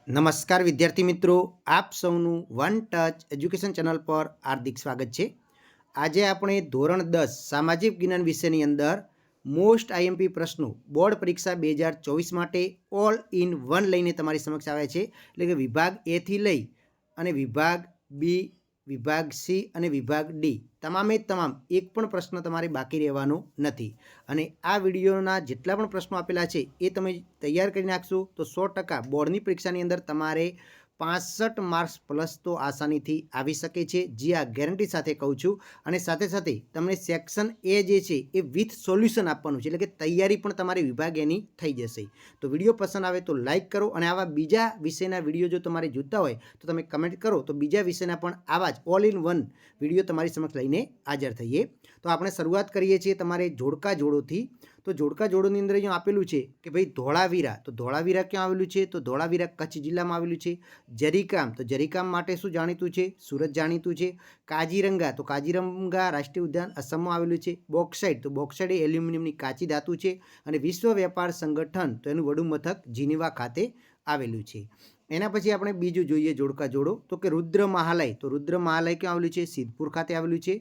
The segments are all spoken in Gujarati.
નમસ્કાર વિદ્યાર્થી મિત્રો, આપ સૌનું વન ટચ એજ્યુકેશન ચેનલ પર હાર્દિક સ્વાગત છે. આજે આપણે ધોરણ 10 સામાજિક વિજ્ઞાન વિષયની અંદર મોસ્ટ આઈએમપી પ્રશ્નો બોર્ડ પરીક્ષા 2024 માટે ઓલ ઇન વન લઈને તમારી સમક્ષ આવ્યા છે. એટલે કે વિભાગ એ થી લઈ અને વિભાગ બી, વિભાગ સી અને વિભાગ ડી તમામે તમામ એક પણ પ્રશ્ન તમારે બાકી રહેવાનો નથી. અને આ વિડીયોના જેટલા પણ પ્રશ્નો આપેલા છે એ તમે તૈયાર કરી નાખશો તો 100% બોર્ડની પરીક્ષાની અંદર તમારે 65 માર્ક્સ પ્લસ તો આસાનીથી આવી શકે છે, જે આ ગેરંટી સાથે કહું છું. અને સાથે સાથે તમને સેક્શન એ જે છે એ વિથ સોલ્યુશન આપવાનું છે, એટલે કે તૈયારી પણ તમારી વિભાગ એની થઈ જશે. તો વિડીયો પસંદ આવે તો લાઇક કરો, અને આવા બીજા વિષયના વિડીયો જો તમારે જોતા હોય તો તમે કમેન્ટ કરો, તો બીજા વિષયના પણ આવા જ ઓલ ઇન વન વિડીયો તમારી સમક્ષ લઈને હાજર થઈએ. તો આપણે શરૂઆત કરીએ છીએ તમારે જોડકા જોડોથી. તો જોડકા જોડોની અંદર અહીંયા આપેલું છે કે ભાઈ ધોળાવીરા, તો ધોળાવીરા ક્યાં આવેલું છે? તો ધોળાવીરા કચ્છ જિલ્લામાં આવેલું છે. જરીકામ, તો જરીકામ માટે શું જાણીતું છે? સુરત જાણીતું છે. કાજીરંગા, તો કાજીરંગા રાષ્ટ્રીય ઉદ્યાન અસમમાં આવેલું છે. બોક્સાઇટ, તો બોક્સાઇટ એ એલ્યુમિનિયમની કાચી ધાતુ છે. અને વિશ્વ વેપાર સંગઠન, તો એનું વડું મથક જીનીવા ખાતે આવેલું છે. એના પછી આપણે બીજું જોઈએ જોડકા જોડો, તો કે રુદ્ર મહાલય, તો રુદ્ર મહાલય ક્યાં આવેલું છે? સિદ્ધપુર ખાતે આવેલું છે.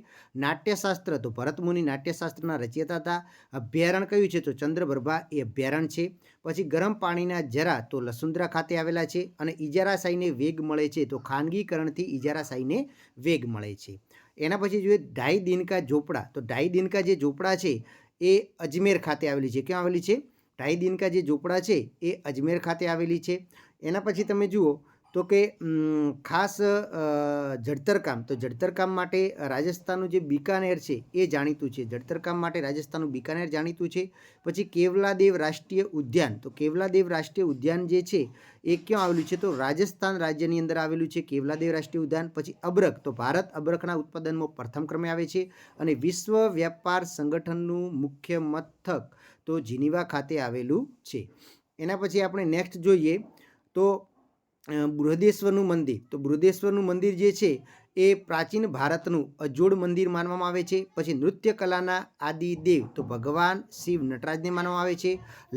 નાટ્યશાસ્ત્ર, તો ભરતમુનિ નાટ્યશાસ્ત્રના રચયિતા હતા. અભયારણ્ય કયું છે? તો ચંદ્રપ્રભા એ અભયારણ્ય છે. પછી ગરમ પાણીના ઝરા, તો લસુંદરા ખાતે આવેલા છે. અને ઇજારાશાહીને વેગ મળે છે, તો ખાનગીકરણથી ઇજારાશાહીને વેગ મળે છે. એના પછી જોઈએ ઢાઈ દિનકા ઝોપડા, તો ઢાઈ દિનકા જે ઝોપડા છે એ અજમેર ખાતે આવેલી છે. ક્યાં આવેલી છે? ઢાઈ દિનકા જે ઝોપડા છે એ અજમેર ખાતે આવેલી છે. એના પછી તમે જુઓ તો કે ખાસ જડતરકામ, તો જડતરકામ માટે રાજસ્થાનનું જે બિકાનેર છે એ જાણીતું છે. જડતરકામ માટે રાજસ્થાનનું બિકાનેર જાણીતું છે. પછી કેવલાદેવ રાષ્ટ્રીય ઉદ્યાન, તો કેવલાદેવ રાષ્ટ્રીય ઉદ્યાન જે છે એ ક્યાં આવેલું છે? તો રાજસ્થાન રાજ્યની અંદર આવેલું છે કેવલાદેવ રાષ્ટ્રીય ઉદ્યાન. પછી અબરખ, તો ભારત અબરખના ઉત્પાદનમાં પ્રથમ ક્રમે આવે છે. અને વિશ્વ વેપાર સંગઠનનું મુખ્ય મથક તો જીનીવા ખાતે આવેલું છે. એના પછી આપણે નેક્સ્ટ જોઈએ તો બૃહદેશ્વરનું મંદિર, તો બૃહદેશ્વરનું મંદિર જે છે એ પ્રાચીન ભારતનું અજોડ મંદિર માનવામાં આવે છે. પછી નૃત્ય કલાના આદિદેવ, તો ભગવાન શિવ નટરાજને માનવામાં આવે છે.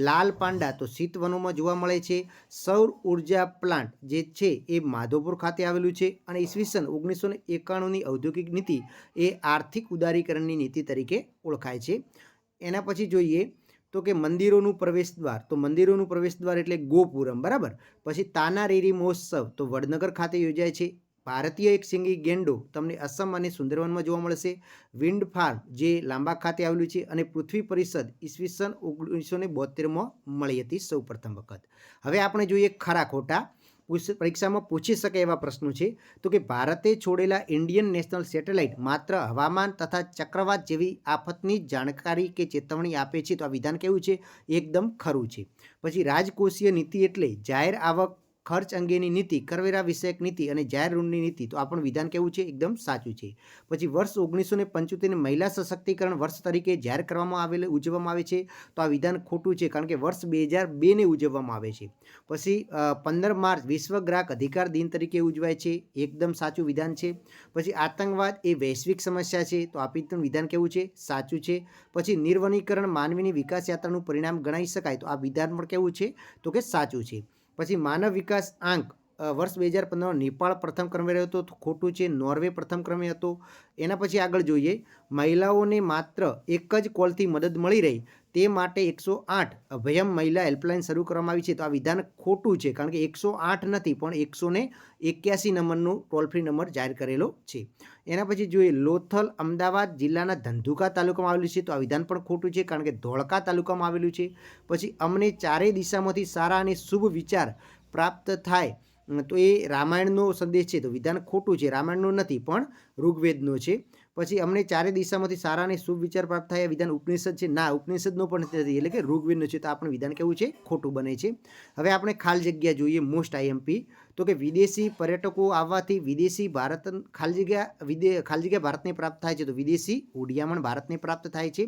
લાલ પાંડા, તો શીતવનોમાં જોવા મળે છે. સૌર ઉર્જા પ્લાન્ટ જે છે એ માધોપુર ખાતે આવેલું છે. અને ઈસવીસન 1991ની ઔદ્યોગિક નીતિ એ આર્થિક ઉદારીકરણની નીતિ તરીકે ઓળખાય છે. એના પછી જોઈએ તો કે મંદિરોનું પ્રવેશ દ્વાર, તો મંદિરોનું પ્રવેશ દ્વાર એટલે ગોપુરમ, બરાબર. પછી તાનારીરી મહોત્સવ, તો વડનગર ખાતે યોજાય છે. ભારતીય એક શિંગી ગેંડો તમને અસમ અને સુંદરવનમાં જોવા મળશે. વિન્ડ ફાર્મ જે લાંબા ખાતે આવેલું છે. અને પૃથ્વી પરિષદ ઈસવીસન 1972માં મળી હતી સૌ પ્રથમ વખત. હવે આપણે જોઈએ ખરા ખોટા. પરીક્ષામાં પૂછી શકે એવા પ્રશ્નો છે. તો કે ભારતે છોડેલા ઇન્ડિયન નેશનલ સેટેલાઇટ માત્ર હવામાન તથા ચક્રવાત જેવી આફતની જાણકારી કે ચેતવણી આપે છે, તો આ વિધાન કેવું છે? એકદમ ખરું છે. પછી રાજકોષીય નીતિ એટલે જાહેર આવક ખર્ચ અંગેની નીતિ, કરવેરા વિષયક નીતિ અને જાહેર ઋણની નીતિ, તો આ પણ વિધાન કેવું છે? એકદમ સાચું છે. પછી વર્ષ 1975 મહિલા સશક્તિકરણ વર્ષ તરીકે જાહેર કરવામાં ઉજવવામાં આવે છે, તો આ વિધાન ખોટું છે, કારણ કે વર્ષ 2002ને ઉજવવામાં આવે છે. પછી 15 માર્ચ વિશ્વ ગ્રાહક અધિકાર દિન તરીકે ઉજવાય છે, એકદમ સાચું વિધાન છે. પછી આતંકવાદ એ વૈશ્વિક સમસ્યા છે, તો આ પણ વિધાન કેવું છે? સાચું છે. પછી નિર્વનીકરણ માનવીની વિકાસ યાત્રાનું પરિણામ ગણાવી શકાય, તો આ વિધાન પણ કેવું છે? તો કે સાચું છે. પછી માનવ વિકાસ આંક વર્ષ 2015 નેપાળ પ્રથમ ક્રમે રહ્યો હતો, તો ખોટું છે. નોર્વે પ્રથમ ક્રમે હતો. એના પછી આગળ જોઈએ મહિલાઓને માત્ર એક જ કોલથી મદદ મળી રહી તે માટે 108 અભયમ મહિલા હેલ્પલાઇન શરૂ કરવામાં આવી છે, તો આ વિધાન ખોટું છે, કારણ કે 108 નથી પણ 181 નંબરનો ટોલ ફ્રી નંબર જાહેર કરેલો છે. એના પછી જોઈએ લોથલ અમદાવાદ જિલ્લાના ધંધુકા તાલુકામાં આવેલું છે, તો આ વિધાન પણ ખોટું છે, કારણ કે ધોળકા તાલુકામાં આવેલું છે. પછી અમને ચારેય દિશામાંથી સારા અને શુભ વિચાર પ્રાપ્ત થાય, તો એ રામાયણનો સંદેશ છે, તો વિધાન ખોટું છે. રામાયણનો નથી પણ ઋગ્વેદનો છે. પછી અમને ચારે દિશામાંથી સારા અને શુભ વિચાર પ્રાપ્ત થાય, વિધાન ઉપનિષદ છે, ના ઉપનિષદનો પણ નથી, એટલે કે ઋગ્વેદનો છે, તો આપણે વિધાન કેવું છે? ખોટું બને છે. હવે આપણે ખાલી જગ્યા જોઈએ મોસ્ટ આઈએમપી. તો કે વિદેશી પર્યટકો આવવાથી વિદેશી ભારત ખાલી જગ્યા ભારતને પ્રાપ્ત થાય છે, તો વિદેશી હુડિયામણ ભારતને પ્રાપ્ત થાય છે.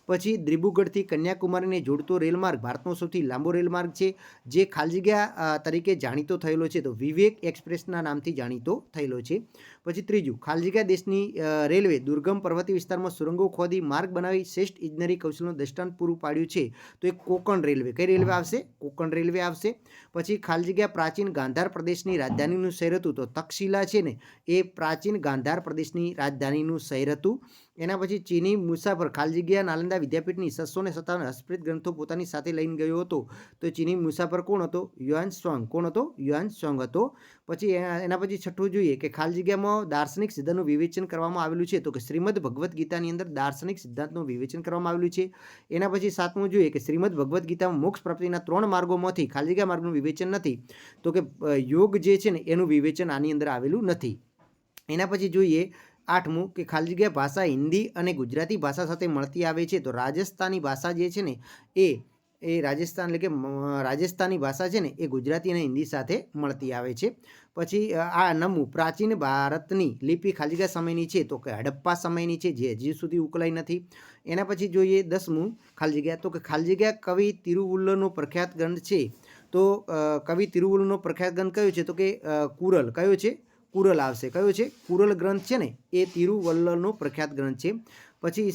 પછી દિબ્રુગઢથી કન્યાકુમારીને જોડતો રેલમાર્ગ ભારતનો સૌથી લાંબો રેલમાર્ગ છે, જે ખાલી જગ્યા તરીકે જાણીતો થયેલો છે, તો વિવેક એક્સપ્રેસના નામથી જાણીતો થયેલો છે. પછી ત્રીજું, ખાલી જગ્યા દેશની રેલવે દુર્ગમ પર્વતીય વિસ્તારમાં સુરંગો ખોદી માર્ગ બનાવી શ્રેષ્ઠ ઇજનેરી કૌશલ્યનું દ્રષ્ટાંત પૂરું પાડ્યું છે, તો એ કોકણ રેલવે. કઈ રેલવે આવશે? કોકણ રેલવે આવશે. પછી ખાલી જગ્યા પ્રાચીન ગાંધાર પ્રદેશની રાજધાનીનું શહેર હતું, તો તક્ષશિલા છે ને એ પ્રાચીન ગાંધાર પ્રદેશની રાજધાનીનું શહેર હતું. એના પછી ચીની મુસાફર ખાલી જગ્યા નાલંદા વિદ્યાપીઠની 657 હસ્તપ્રેત ગ્રંથો પોતાની સાથે લઈને ગયો હતો, તો ચીની મુસાફર કોણ હતો? યુઆન સોંગ. કોણ હતો? યુઆન સોંગ હતો. પછી એના પછી છઠ્ઠું જોઈએ કે ખાલી જગ્યામાં દાર્શનિક સિદ્ધાંતનું વિવેચન કરવામાં આવેલું છે, તો કે શ્રીમદ ભગવદ્ ગીતાની અંદર દાર્શનિક સિદ્ધાંતનું વિવેચન કરવામાં આવેલું છે. એના પછી સાતમું જોઈએ કે શ્રીમદ ભગવદ્ ગીતામાં મોક્ષ પ્રાપ્તિના 3 માર્ગોમાંથી ખાલી જગ્યા માર્ગનું વિવેચન નથી, તો કે યોગ જે છે ને એનું વિવેચન આની અંદર આવેલું નથી. એના પછી જોઈએ આઠમું કે ખાલી જગ્યા ભાષા હિન્દી અને ગુજરાતી ભાષા સાથે મળતી આવે છે, તો રાજસ્થાની ભાષા જે છે ને એ રાજસ્થાન એટલે કે રાજસ્થાની ભાષા છે ને એ ગુજરાતી અને હિન્દી સાથે મળતી આવે છે. પછી આ 9મું, પ્રાચીન ભારતની લિપિ ખાલી જગ્યા સમયની છે, તો કે હડપ્પા સમયની છે, જે હજી સુધી ઉકેલાઈ નથી. એના પછી જોઈએ 10મું ખાલી જગ્યા, તો કે ખાલી જગ્યા કવિ તિરુવલ્લુવરનો પ્રખ્યાત ગ્રંથ છે, તો કવિ તિરુવલ્લુવરનો પ્રખ્યાત ગ્રંથ કયો છે? તો કે કુરલ. કયો છે? કુરલ આવશે. કયો છે? કુરલ ગ્રંથ છે ને એ તિરુવલ્લુવરનો પ્રખ્યાત ગ્રંથ છે. પછી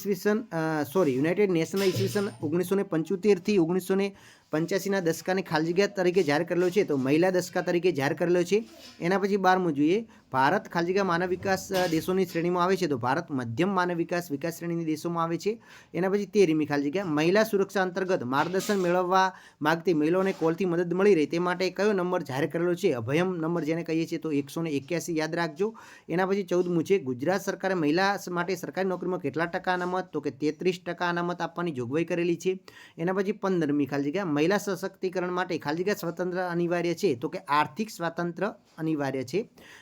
યુનાઇટેડ નેશનના ઈસવીસન 1975થી 1985ના દશકાને ખાલી જગ્યા તરીકે જાહેર કરેલો છે, તો મહિલા દશકા તરીકે જાહેર કરેલો છે. એના પછી 12મું જોઈએ, ભારત ખાલી જગ્યા માનવ વિકાસ દેશોની શ્રેણીમાં આવે છે, તો ભારત મધ્યમ માનવ વિકાસ શ્રેણીની દેશોમાં આવે છે. એના પછી 13મી ખાલી જગ્યા, મહિલા સુરક્ષા અંતર્ગત માર્ગદર્શન મેળવવા માગતી મહિલાઓને કોલથી મદદ મળી રહે તે માટે કયો નંબર જાહેર કરેલો છે? અભયમ નંબર જેને કહીએ છીએ, તો 181 યાદ રાખજો. એના પછી 14મું છે, ગુજરાત સરકારે મહિલા માટે સરકારી નોકરીમાં કેટલા ટકા અનામત? તો કે 33% અનામત આપવાની જોગવાઈ કરેલી છે. એના પછી 15મી ખાલી જગ્યા, મહિલા સશક્તિકરણ માટે ખાલી જગ્યા સ્વતંત્ર અનિવાર્ય છે, તો કે આર્થિક સ્વાતંત્ર્ય અનિવાર્ય છે.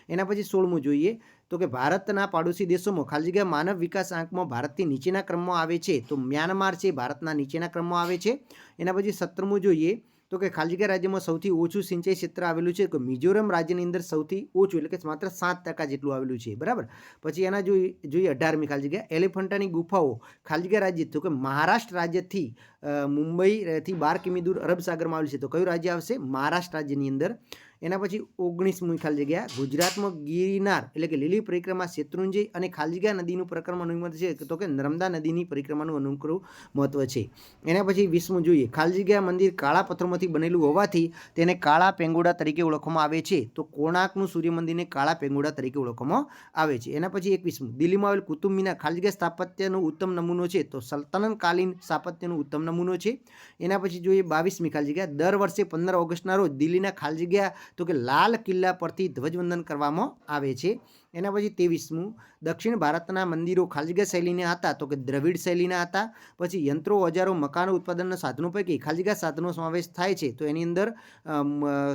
એના પછી 16મું જોઈએ, તો કે ભારતના પાડોશી દેશોમાં ખાલી જગ્યા માનવ વિકાસ આંકમાં ભારતથી નીચેના ક્રમમાં આવે છે, તો મ્યાનમાર છે ભારતના નીચેના ક્રમમાં આવે છે. એના પછી 17મું જોઈએ, તો કે ખાલી જગ્યા રાજ્યમાં સૌથી ઓછું સિંચાઈ ક્ષેત્ર આવેલું છે, કે મિઝોરમ રાજ્યની અંદર સૌથી ઓછું એટલે કે માત્ર 7% જેટલું આવેલું છે. બરાબર. પછી એના જોઈએ 18મી ખાલી જગ્યા, એલિફન્ટાની ગુફાઓ ખાલી જગ્યા રાજ્ય, તો કે મહારાષ્ટ્ર રાજ્યથી મુંબઈથી 12 કિમી દૂર અરબ સાગરમાં આવેલું છે, તો કયું રાજ્ય આવશે? મહારાષ્ટ્ર રાજ્યની અંદર. એના પછી 19મી ખાલી જગ્યા, ગુજરાતમાં ગિરનાર એટલે કે લીલી પરિક્રમા, શેત્રુંજય અને ખાલી જગ્યા નદીનું પરિક્રમાનું અનુમત છે, તો કે નર્મદા નદીની પરિક્રમાનું અનુકૂળ મહત્વ છે. એના પછી 20મું જોઈએ, ખાલી જગ્યા મંદિર કાળા પથ્થરમાંથી બનેલું હોવાથી તેને કાળા પેંગોડા તરીકે ઓળખવામાં આવે છે, તો કોણાર્કનું સૂર્ય મંદિરને કાળા પેંગોડા તરીકે ઓળખવામાં આવે છે. એના પછી 21મું, દિલ્હીમાં આવેલ કુતુબ મિનાર ખાલી જગ્યા સ્થાપત્યનો ઉત્તમ નમૂનો છે, તો સલ્તનતકાલીન સ્થાપત્યનો ઉત્તમ નમૂનો છે. એના પછી જોઈએ 22મી ખાલી જગ્યા, દર વર્ષે 15 ઓગસ્ટના રોજ દિલ્હીના ખાલી જગ્યા તો કે લાલ કિલ્લા પરથી ધ્વજવંદન કરવામાં આવે છે. એના પછી 23મું, દક્ષિણ ભારતના મંદિરો ખાલી જગ્યા શૈલીના હતા, તો કે દ્રવિડ શૈલીના હતા. પછી યંત્રો, ઓજારો, મકાનો, ઉત્પાદનના સાધનો પૈકી ખાલી જગ્યા સાધનો સમાવેશ થાય છે, તો એની અંદર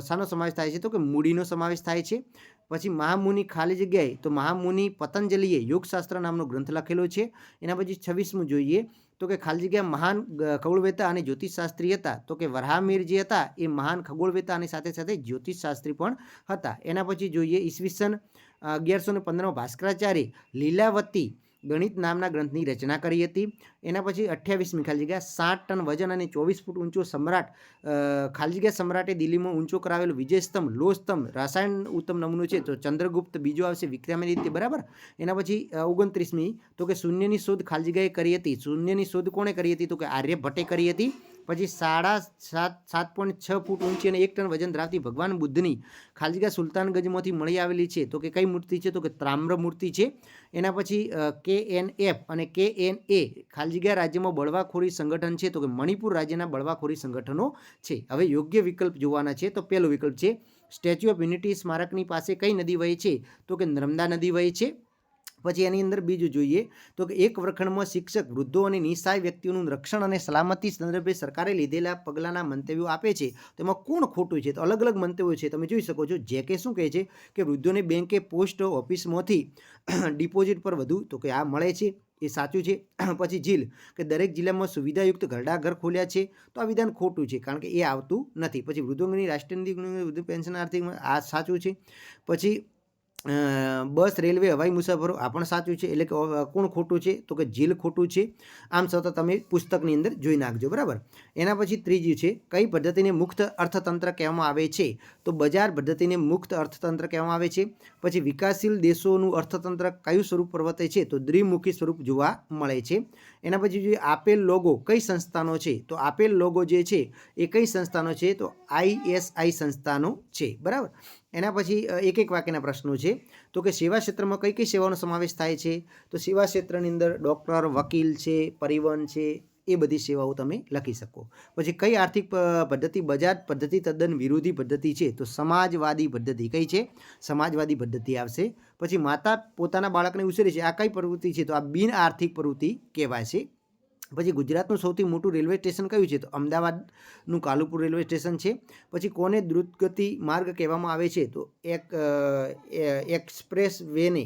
શાનો સમાવેશ થાય છે? તો કે મૂડીનો સમાવેશ થાય છે. પછી મહામુનિ ખાલી જગ્યાએ, તો મહામુનિ પતંજલિએ યોગશાસ્ત્ર નામનો ગ્રંથ લખેલો છે. એના પછી 26મું જોઈએ, તો કે ખાલી જગ્યા મહાન ખગોળવેતા અને જ્યોતિષશાસ્ત્રી હતા, તો કે વરાહમિહિર જે હતા એ મહાન ખગોળવેતા અને સાથે સાથે જ્યોતિષશાસ્ત્રી પણ હતા. એના પછી જોઈએ ઈસવીસન 1115માં ભાસ્કરાચાર્ય લીલાવતી ગણિત નામના ગ્રંથની રચના કરી હતી. એના પછી 28મી ખાલી જગ્યા, 60 ટન વજન અને 24 ફૂટ ઊંચો સમ્રાટ ખાલી જગ્યા સમ્રાટે દિલ્હીમાં ઊંચો કરાવેલો વિજય સ્તંભ, લોહ સ્તંભ રસાયણ ઉત્તમ નમૂનો છે, તો ચંદ્રગુપ્ત બીજો આવશે વિક્રમાદિત્ય. બરાબર. એના પછી 29મી, તો કે શૂન્યની શોધ ખાલી જગ્યાએ કરી હતી. શૂન્યની શોધ કોણે કરી હતી? તો કે આર્યભટ્ટે કરી હતી. પછી 7.6 ફૂટ ઊંચી અને 1 ટન વજન ધરાવતી ભગવાન બુદ્ધની ખાલી જગ્યા સુલતાનગંજમાંથી મળી આવેલી છે, તો કે કઈ મૂર્તિ છે? તો કે તામ્ર મૂર્તિ છે. એના પછી KNF અને KNA ખાલી જગ્યા રાજ્યમાં બળવાખોરી સંગઠન છે, તો કે મણિપુર રાજ્યના બળવાખોરી સંગઠનો છે. હવે યોગ્ય વિકલ્પ જોવાના છે, તો પહેલો વિકલ્પ છે સ્ટેચ્યુ ઓફ યુનિટી સ્મારકની પાસે કઈ નદી વહે છે? તો કે નર્મદા નદી વહે છે. પછી એની અંદર બીજું જોઈએ, તો કે એક વર્ગખંડમાં શિક્ષક, વૃદ્ધો અને નિસહાય વ્યક્તિઓનું રક્ષણ અને સલામતી સંદર્ભે સરકારે લીધેલા પગલાંના મંતવ્યો આપે છે, તેમાં કોણ ખોટું છે? તો અલગ અલગ મંતવ્યો છે, તમે જોઈ શકો છો. જે કે શું કહે છે કે વૃદ્ધોને બેંકે પોસ્ટ ઓફિસમાંથી ડિપોઝિટ પર વધુ તો કે આ મળે છે, એ સાચું છે. પછી જીલ કે દરેક જિલ્લામાં સુવિધાયુક્ત ઘરડા ખોલ્યા છે, તો આ વિધાન ખોટું છે કારણ કે એ આવતું નથી. પછી વૃદ્ધોની રાષ્ટ્રીય નીતિ વૃદ્ધ પેન્શન આર્થિક આ સાચું છે. પછી બસ રેલવે હવાઈ મુસાફરો આ પણ સાચું છે. એટલે કે કોણ ખોટું છે તો કે જીલ ખોટું છે. આમ છતાં તમે પુસ્તકની અંદર જોઈ નાખજો, બરાબર. એના પછી ત્રીજું છે કઈ પદ્ધતિને મુક્ત અર્થતંત્ર કહેવામાં આવે છે, તો બજાર પદ્ધતિને મુક્ત અર્થતંત્ર કહેવામાં આવે છે. પછી વિકાસશીલ દેશોનું અર્થતંત્ર કયું સ્વરૂપ પ્રવર્તે છે, તો દ્વિમુખી સ્વરૂપ જોવા મળે છે. એના પછી જે આપેલ લોગો કઈ સંસ્થાનો છે, તો આપેલ લોગો જે છે એ કઈ સંસ્થાનો છે, તો ISI સંસ્થાનો છે, બરાબર. એના પછી એક એક વાક્યના પ્રશ્નો છે. તો કે સેવા ક્ષેત્રમાં કઈ કઈ સેવાનો સમાવેશ થાય છે, તો સેવા ક્ષેત્રની અંદર ડૉક્ટર, વકીલ છે, પરિવહન છે, એ બધી સેવાઓ તમે લખી શકો. પછી કઈ આર્થિક પદ્ધતિ બજાર પદ્ધતિ તદ્દન વિરોધી પદ્ધતિ છે, તો સમાજવાદી પદ્ધતિ. કઈ છે, સમાજવાદી પદ્ધતિ આવશે. પછી માતા પોતાના બાળકને ઉછેરે છે, આ કઈ પ્રવૃત્તિ છે, તો આ બિન આર્થિક પ્રવૃત્તિ કહેવાય છે. પછી ગુજરાતનું સૌથી મોટું રેલવે સ્ટેશન કયું છે, તો અમદાવાદનું કાલુપુર રેલવે સ્ટેશન છે. પછી કોને દ્રુતગતિ માર્ગ કહેવામાં આવે છે, તો એક્સપ્રેસ વેને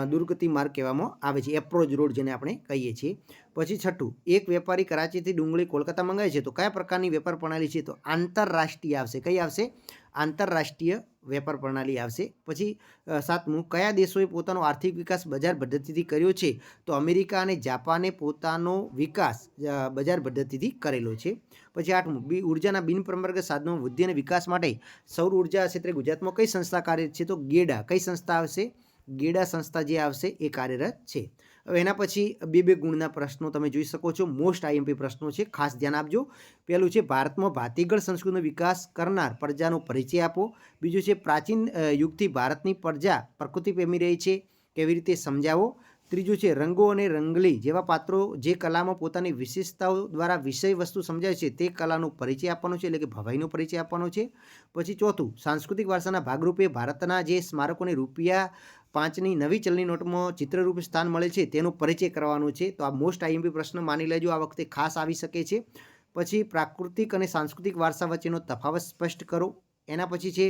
દુર્ગતિ માર્ગ કહેવામાં આવે છે, એપ્રોચ રોડ જેને આપણે કહીએ છીએ. પછી છઠ્ઠું, એક વેપારી કરાચીથી ડુંગળી કોલકાતા મંગાવે છે, તો કયા પ્રકારની વેપાર પ્રણાલી છે, તો આંતરરાષ્ટ્રીય આવશે. કઈ આવશે, આંતરરાષ્ટ્રીય વેપાર પ્રણાલી આવશે. પછી સાતમું, કયા દેશોએ પોતાનો આર્થિક વિકાસ બજાર પદ્ધતિથી કર્યો છે, તો અમેરિકા અને જાપાને પોતાનો વિકાસ બજાર પદ્ધતિથી કરેલો છે. પછી આઠમું, ઉર્જાના બિનપરંપરાગત સાધનો વૃદ્ધિ અને વિકાસ માટે સૌર ઉર્જા ક્ષેત્રે ગુજરાતમાં કઈ સંસ્થા કાર્યરત છે, તો ગેડા. કઈ સંસ્થા આવશે, ગેડા સંસ્થા જે આવશે એ કાર્યરત છે. હવે એના પછી બે ગુણના પ્રશ્નો તમે જોઈ શકો છો. મોસ્ટ IMP પ્રશ્નો છે, ખાસ ધ્યાન આપજો. પહેલું છે ભારતમાં ભાતીગળ સંસ્કૃતિનો વિકાસ કરનાર પ્રજાનો પરિચય આપો. બીજું છે પ્રાચીન યુગથી ભારતની પ્રજા પ્રકૃતિ પ્રેમી રહી છે, કેવી રીતે સમજાવો. ત્રીજું છે રંગો અને રંગલી જેવા પાત્રો જે કલામાં પોતાની વિશેષતાઓ દ્વારા વિષય વસ્તુ સમજાય છે તે કલાનો પરિચય આપવાનો છે, એટલે કે ભવાઈનો પરિચય આપવાનો છે. પછી ચોથું, સાંસ્કૃતિક વારસાના ભાગરૂપે ભારતના જે સ્મારકોને ₹5ની નવી ચલણી નોટમાં ચિત્રરૂપે સ્થાન મળે છે તેનો પરિચય કરવાનો છે. તો આ મોસ્ટ IMP પ્રશ્ન માની લેજો, આ વખતે ખાસ આવી શકે છે. પછી પ્રાકૃતિક અને સાંસ્કૃતિક વારસા વચ્ચેનો તફાવત સ્પષ્ટ કરો. એના પછી છે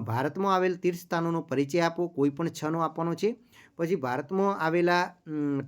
ભારતમાં આવેલ તીર્થસ્થાનોનો પરિચય આપો, કોઈ પણ 6નો આપવાનો છે. પછી ભારતમાં આવેલા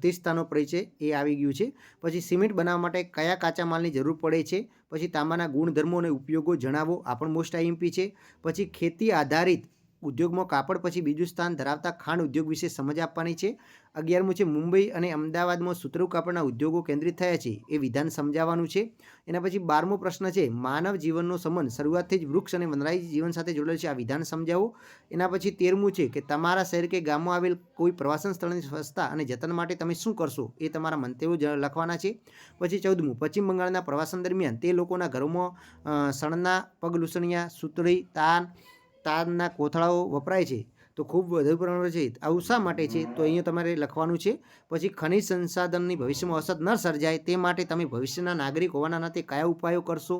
તીર્થસ્થાનો પરિચય એ આવી ગયું છે. પછી સિમેન્ટ બનાવવા માટે કયા કાચા માલની જરૂર પડે છે. પછી તાંબાના ગુણધર્મો અને ઉપયોગો જણાવો, આ પણ મોસ્ટ IMP છે. પછી ખેતી આધારિત ઉદ્યોગમાં કાપડ પછી બીજું સ્થાન ધરાવતા ખાંડ ઉદ્યોગ વિશે સમજ આપવાની છે. 11મું છે મુંબઈ અને અમદાવાદમાં સૂતરું કાપડના ઉદ્યોગો કેન્દ્રિત થયા છે, એ વિધાન સમજાવવાનું છે. એના પછી 12મો પ્રશ્ન છે માનવ જીવનનો સંબંધ શરૂઆતથી જ વૃક્ષ અને વનરાય જીવન સાથે જોડેલ છે, આ વિધાન સમજાવો. એના પછી 13મું છે કે તમારા શહેર કે ગામમાં આવેલ કોઈ પ્રવાસન સ્થળની સ્વચ્છતા અને જતન માટે તમે શું કરશો, એ તમારા મંતવ્યો લખવાના છે. પછી 14મું, પશ્ચિમ બંગાળના પ્રવાસન દરમિયાન તે લોકોના ઘરોમાં સણના પગલૂછણિયા, સૂતળી, તારના કોથળાઓ વપરાય છે, તો ખૂબ વધુ પ્રમાણમાં છે, આવું શા માટે છે, તો અહીંયા તમારે લખવાનું છે. પછી ખનિજ સંસાધનની ભવિષ્યમાં અછત ન સર્જાય તે માટે તમે ભવિષ્યના નાગરિક હોવાના નાતે કયા ઉપાયો કરશો,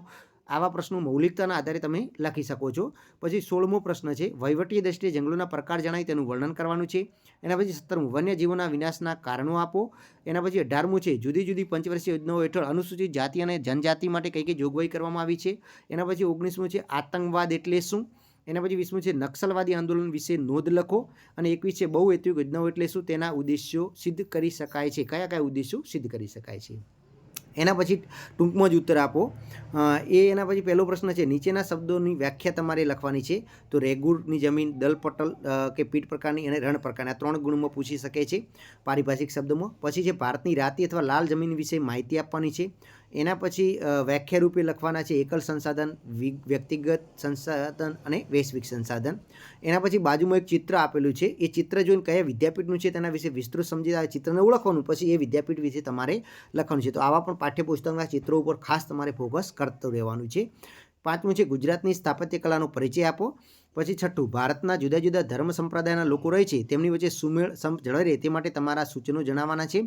આવા પ્રશ્નો મૌલિકતાના આધારે તમે લખી શકો છો. પછી 16મો પ્રશ્ન છે વહીવટી દ્રષ્ટિએ જંગલોના પ્રકાર જણાવી તેનું વર્ણન કરવાનું છે. એના પછી 17મું, વન્યજીવોના વિનાશના કારણો આપો. એના પછી 18મું છે જુદી જુદી પંચવર્ષીય યોજનાઓ હેઠળ અનુસૂચિત જાતિ અને જનજાતિ માટે કઈ કઈ જોગવાઈ કરવામાં આવી છે. એના પછી 19મું છે આતંકવાદ એટલે શું. એના પછી 20મું છે નક્સલવાદી આંદોલન વિશે નોંધ લખો. અને 21 છે બહુહેતુક યોજનાઓ એટલે શું, તેના ઉદ્દેશ્યો સિદ્ધ કરી શકાય છે, કયા કયા ઉદ્દેશ્યો સિદ્ધ કરી શકાય છે. એના પછી ટૂંકમાં જ ઉત્તર આપો. એના પછી પહેલો પ્રશ્ન છે નીચેના શબ્દોની વ્યાખ્યા તમારે લખવાની છે, તો રેગુરની જમીન, દલપટલ કે પીઠ પ્રકારની અને રણ પ્રકારની, આ 3 ગુણમાં પૂછી શકે છે પારિભાષિક શબ્દોમાં. પછી છે ભારતની રાતી અથવા લાલ જમીન વિશે માહિતી આપવાની છે. એના પછી વ્યાખ્યા રૂપે લખવાના છે એકલ સંસાધન, વ્યક્તિગત સંસાધન અને વૈશ્વિક સંસાધન. એના પછી બાજુમાં એક ચિત્ર આપેલું છે, એ ચિત્ર જોઈને કયા વિદ્યાપીઠનું છે તેના વિશે વિસ્તૃત સમજી આ ચિત્રને ઓળખવાનું, પછી એ વિદ્યાપીઠ વિશે તમારે લખવાનું છે. તો આવા પણ પાઠ્યપુસ્તકના ચિત્રો ઉપર ખાસ તમારે ફોકસ કરતું રહેવાનું છે. 5મું છે ગુજરાતની સ્થાપત્ય કલાનો પરિચય આપો. પછી 6ઠું, ભારતના જુદા જુદા ધર્મ સંપ્રદાયના લોકો રહે છે તેમની વચ્ચે સુમેળ જળવાઈ રહે તે માટે તમારા સૂચનો જણાવવાના છે.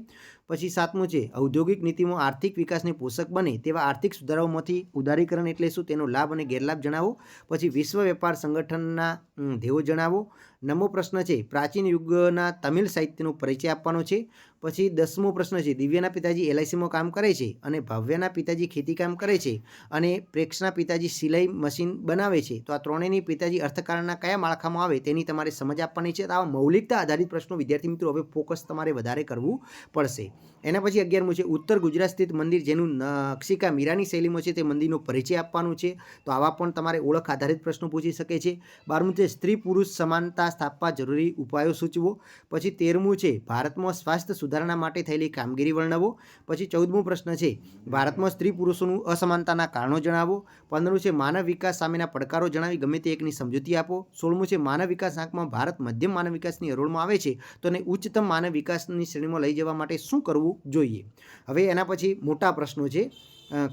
પછી 7મું છે ઔદ્યોગિક નીતિમાં આર્થિક વિકાસને પોષક બને તેવા આર્થિક સુધારાઓમાંથી ઉદારીકરણ એટલે શું, તેનો લાભ અને ગેરલાભ જણાવો. પછી વિશ્વ વેપાર સંગઠનના ધ્યેયો જણાવો. 9મો પ્રશ્ન છે પ્રાચીન યુગના તમિલ સાહિત્યનો પરિચય આપવાનો છે. પછી 10મો પ્રશ્ન છે, દિવ્યાના પિતાજી LICમાં કામ કરે છે અને ભવ્યાના પિતાજી ખેતી કામ કરે છે અને પ્રેક્ષના પિતાજી સિલાઈ મશીન બનાવે છે, તો આ ત્રણેયની પિતાજી અર્થકારણના કયા માળખામાં આવે તેની તમારે સમજ આપવાની છે. તો આવા મૌલિકતા આધારિત પ્રશ્નો વિદ્યાર્થી મિત્રો હવે ફોકસ તમારે વધારે કરવું પડશે. એના પછી 11મું છે, ઉત્તર ગુજરાત સ્થિત મંદિર જેનું નકશીકા મીરાની શૈલીમાં છે તે મંદિરનો પરિચય આપવાનું છે. તો આવા પણ તમારે ઓળખ આધારિત પ્રશ્નો પૂછી શકે છે. 12મું છે, સ્ત્રી પુરુષ સમાનતા સ્થાપવા જરૂરી ઉપાયો સૂચવો. પછી 13મું છે, ભારતમાં સ્વાસ્થ્ય સુધારણા માટે થયેલી કામગીરી વર્ણવો. પછી 14મો પ્રશ્ન છે, ભારતમાં સ્ત્રી પુરુષોનું અસમાનતાના કારણો જણાવો. 15મું છે, માનવ વિકાસ સામેના પડકારો જણાવી ગમે તે એકની સમજૂતી આપો. 16મું છે, માનવ વિકાસ આંકમાં ભારત મધ્યમ માનવ વિકાસની હરોળમાં આવે છે તો એને ઉચ્ચતમ માનવ વિકાસની શ્રેણીમાં લઈ જવા માટે શું કરવું જોઈએ. હવે એના પછી મોટા પ્રશ્નો છે,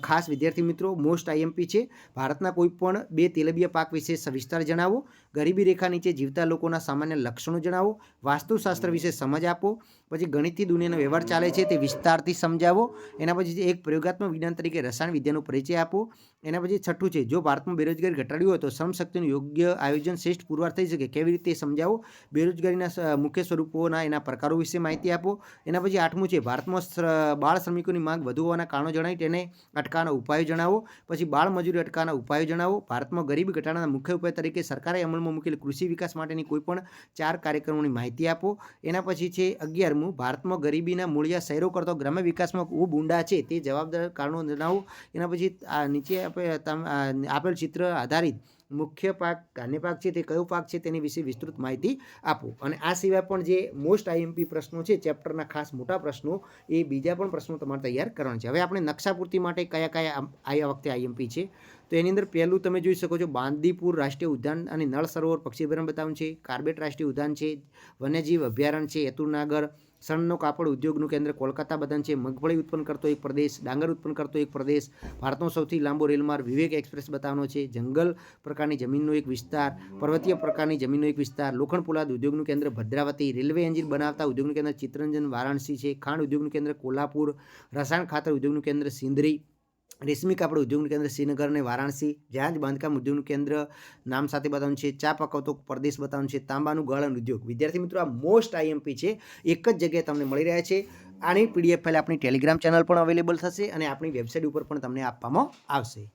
ખાસ વિદ્યાર્થી મિત્રો મોસ્ટ IMP છે. ભારતના કોઈ પણ 2 તેલબિયા પાક વિશે સવિસ્તાર જણાવો. ગરીબી રેખા નીચે જીવતા લોકોના સામાન્ય લક્ષણો જણાવો. વાસ્તુશાસ્ત્ર વિશે સમજ આપો. પછી ગણિતથી દુનિયાનો વ્યવહાર ચાલે છે તે વિસ્તારથી સમજાવો. એના પછી એક પ્રયોગાત્મક વિજ્ઞાન તરીકે રસાયણ વિદ્યાનો પરિચય આપો. એના પછી 6થું છે, જો ભારતમાં બેરોજગારી ઘટાડવી હોય તો શ્રમશક્તિનું યોગ્ય આયોજન શ્રેષ્ઠ પુરવાર થઈ શકે, કેવી રીતે સમજાવો. બેરોજગારીના મુખ્ય સ્વરૂપોના એના પ્રકારો વિશે માહિતી આપો. એના પછી 8મું છે, ભારતમાં બાળ શ્રમિકોની માંગ વધુ હોવાના કારણો જણાવી તેને અટકાવવાના ઉપાયો જણાવો. પછી બાળ મજૂરી અટકાવવાના ઉપાયો જણાવો. ભારતમાં ગરીબી ઘટાડવાના મુખ્ય ઉપાય તરીકે સરકારે અમલમાં મૂકેલ કૃષિ વિકાસ માટેની કોઈપણ 4 કાર્યક્રમોની માહિતી આપો. એના પછી છે 11મું, ભારતમાં ગરીબીના મૂળિયા શહેરો કરતો ગ્રામ્ય વિકાસમાં ખૂબ ઊંડા છે તે જવાબદાર કારણો જણાવો. એના પછી નીચે આપેલ ચિત્ર આધારિત મુખ્ય પાક ધાન્ય પાક છે તે કયો પાક છે તેની વિશે વિસ્તૃત માહિતી આપો. અને આ સિવાય પણ જે મોસ્ટ IMP પ્રશ્નો છે ચેપ્ટરના ખાસ મોટા પ્રશ્નો એ બીજા પણ પ્રશ્નો તમારે તૈયાર કરવાના છે. હવે આપણે નકશાપૂર્તિ માટે કયા આ વખતે IMP છે તો એની અંદર પહેલું તમે જોઈ શકો છો, બાંદીપુર રાષ્ટ્રીય ઉદ્યાન અને નળ સરોવર પક્ષી અભયારણ્ય બતાવવાનું છે. કાર્બેટ રાષ્ટ્રીય ઉદ્યાન છે, વન્યજીવ અભયારણ્ય છે, એતુરનાગર, સણનો કાપડ ઉદ્યોગનું કેન્દ્ર કોલકાતા બધાન છે, મગફળી ઉત્પન્ન કરતો એક પ્રદેશ, ડાંગર ઉત્પન્ન કરતો એક પ્રદેશ, ભારતનો સૌથી લાંબો રેલમાર્ગ વિવેક એક્સપ્રેસ બતાવવાનો છે, જંગલ પ્રકારની જમીનનો એક વિસ્તાર, પર્વતીય પ્રકારની જમીનનો એક વિસ્તાર, લોખંડ પોલાદ ઉદ્યોગનું કેન્દ્ર ભદ્રાવતી, રેલવે એન્જિન બનાવતા ઉદ્યોગનું કેન્દ્ર ચિત્તરંજન વારાણસી છે, ખાંડ ઉદ્યોગનું કેન્દ્ર કોલ્હાપુર, રસાયણ ખાતર ઉદ્યોગનું કેન્દ્ર સિંદરી, રેશમી કાપડ ઉદ્યોગનું કેન્દ્ર શ્રીનગર અને વારાણસી, જહાજ બાંધકામ ઉદ્યોગનું કેન્દ્ર નામ સાથે બતાવવાનું છે, ચા પકવતો પ્રદેશ બતાવવાનું છે, તાંબાનું ગાળણ ઉદ્યોગ. વિદ્યાર્થી મિત્રો આ મોસ્ટ IMP છે, એક જ જગ્યાએ તમને મળી રહ્યા છે. આની PDF ફાઇલ આપણી ટેલિગ્રામ ચેનલ પણ અવેલેબલ થશે અને આપણી વેબસાઇટ ઉપર પણ તમને આપવામાં આવશે.